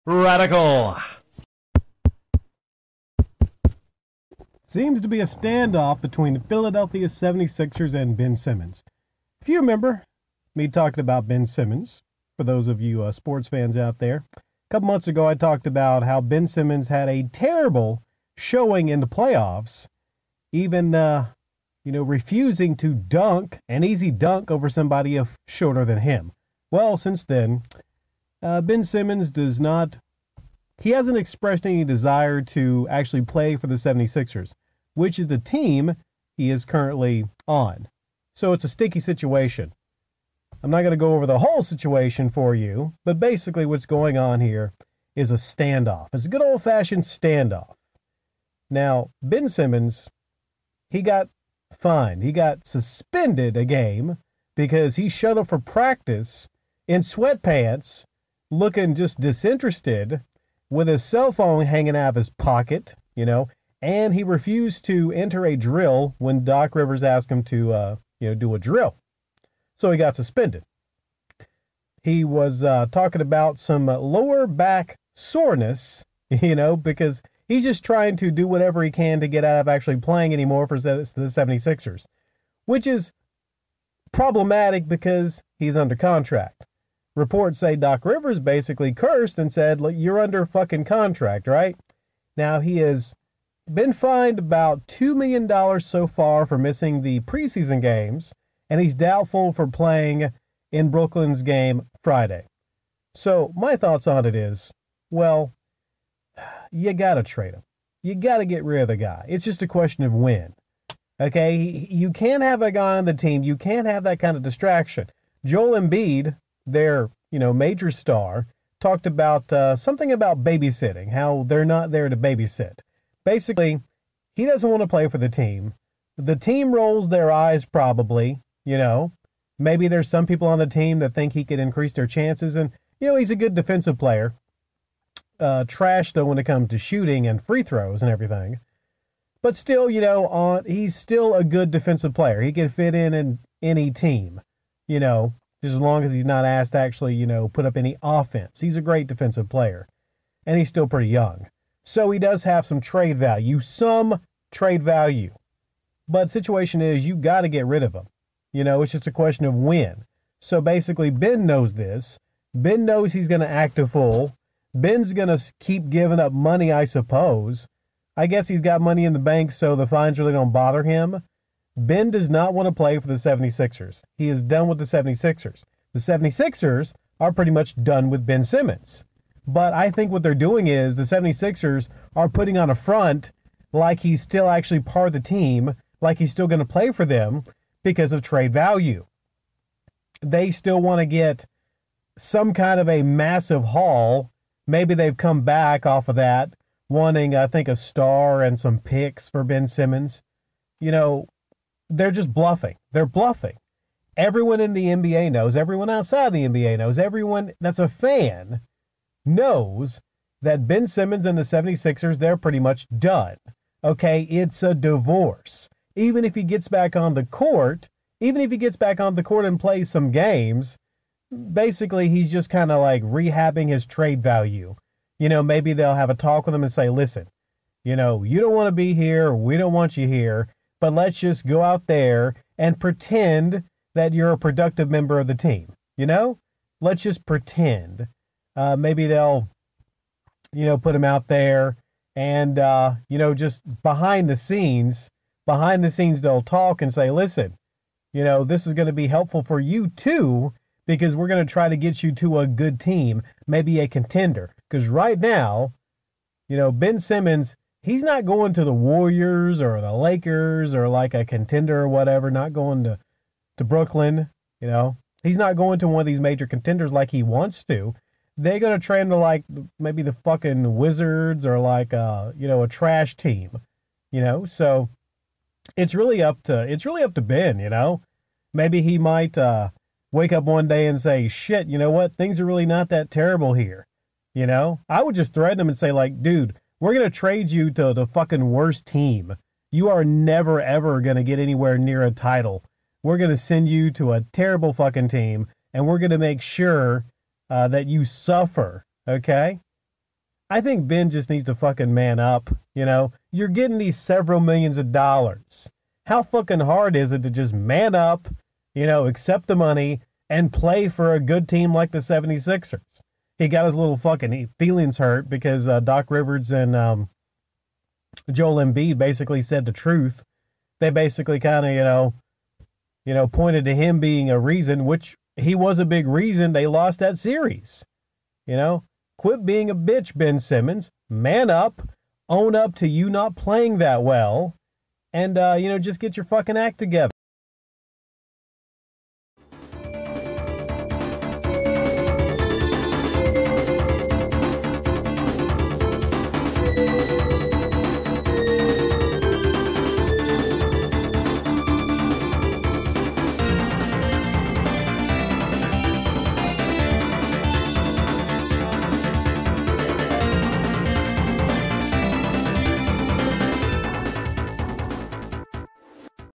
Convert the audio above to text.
Radical. Seems to be a standoff between the Philadelphia 76ers and Ben Simmons. If you remember me talking about Ben Simmons, for those of you sports fans out there, a couple months ago I talked about how Ben Simmons had a terrible showing in the playoffs, even refusing to dunk an easy dunk over somebody shorter than him. Well, since then, Ben Simmons he hasn't expressed any desire to actually play for the 76ers, which is the team he is currently on. So it's a sticky situation. I'm not going to go over the whole situation for you, but basically what's going on here is a standoff. It's a good old-fashioned standoff. Now, Ben Simmons, he got fined. He got suspended a game because he showed up for practice in sweatpants, looking just disinterested, with his cell phone hanging out of his pocket, and he refused to enter a drill when Doc Rivers asked him to, do a drill. So he got suspended. He was talking about some lower back soreness, because he's just trying to do whatever he can to get out of actually playing anymore for the 76ers, which is problematic because he's under contract. Reports say Doc Rivers basically cursed and said, "Look, you're under fucking contract, right?" Now, he has been fined about $2 million so far for missing the preseason games, and he's doubtful for playing in Brooklyn's game Friday. So my thoughts on it is, well, you got to trade him. You got to get rid of the guy. It's just a question of when. Okay? You can't have a guy on the team. You can't have that kind of distraction. Joel Embiid, their major star, talked about something about babysitting, how they're not there to babysit. Basically, he doesn't want to play for the team. The team rolls their eyes probably, Maybe there's some people on the team that think he could increase their chances, and, he's a good defensive player. Trash, though, when it comes to shooting and free throws and everything. But still, he's still a good defensive player. He can fit in any team, just as long as he's not asked to actually, put up any offense. He's a great defensive player, and he's still pretty young. So he does have some trade value. But situation is, you got to get rid of him. It's just a question of when. So basically, Ben knows this. Ben knows he's going to act a fool. Ben's going to keep giving up money, I suppose. I guess he's got money in the bank, so the fines really don't bother him. Ben does not want to play for the 76ers. He is done with the 76ers. The 76ers are pretty much done with Ben Simmons. But I think what they're doing is the 76ers are putting on a front like he's still actually part of the team, like he's still going to play for them because of trade value. They still want to get some kind of a massive haul. Maybe they've come back off of that, wanting, I think, a star and some picks for Ben Simmons. They're just bluffing. They're bluffing. Everyone in the NBA knows, everyone outside the NBA knows, everyone that's a fan knows that Ben Simmons and the 76ers, they're pretty much done. Okay, it's a divorce. Even if he gets back on the court, and plays some games, basically he's just kind of like rehabbing his trade value. Maybe they'll have a talk with him and say, listen, you don't want to be here, we don't want you here, but let's just go out there and pretend that you're a productive member of the team. Let's just pretend. Maybe they'll, put him out there and, just behind the scenes, they'll talk and say, listen, this is going to be helpful for you too, because we're going to try to get you to a good team, maybe a contender. Because right now, Ben Simmons, he's not going to the Warriors or the Lakers or like a contender or whatever, not going to Brooklyn, He's not going to one of these major contenders like he wants to. They're going to trade him to like maybe the fucking Wizards or like a trash team, So it's really up to Ben, Maybe he might wake up one day and say, shit, you know what? Things are really not that terrible here. I would just threaten him and say, like, dude, we're going to trade you to the fucking worst team. You are never, ever going to get anywhere near a title. We're going to send you to a terrible fucking team, and we're going to make sure that you suffer, okay? I think Ben just needs to fucking man up. You know, you're getting these several millions of dollars. How fucking hard is it to just man up, you know, accept the money and play for a good team like the 76ers? He got his little fucking feelings hurt because Doc Rivers and Joel Embiid basically said the truth. They basically kind of, pointed to him being a reason, which he was a big reason they lost that series. You know, quit being a bitch, Ben Simmons. Man up, own up to you not playing that well, and, just get your fucking act together.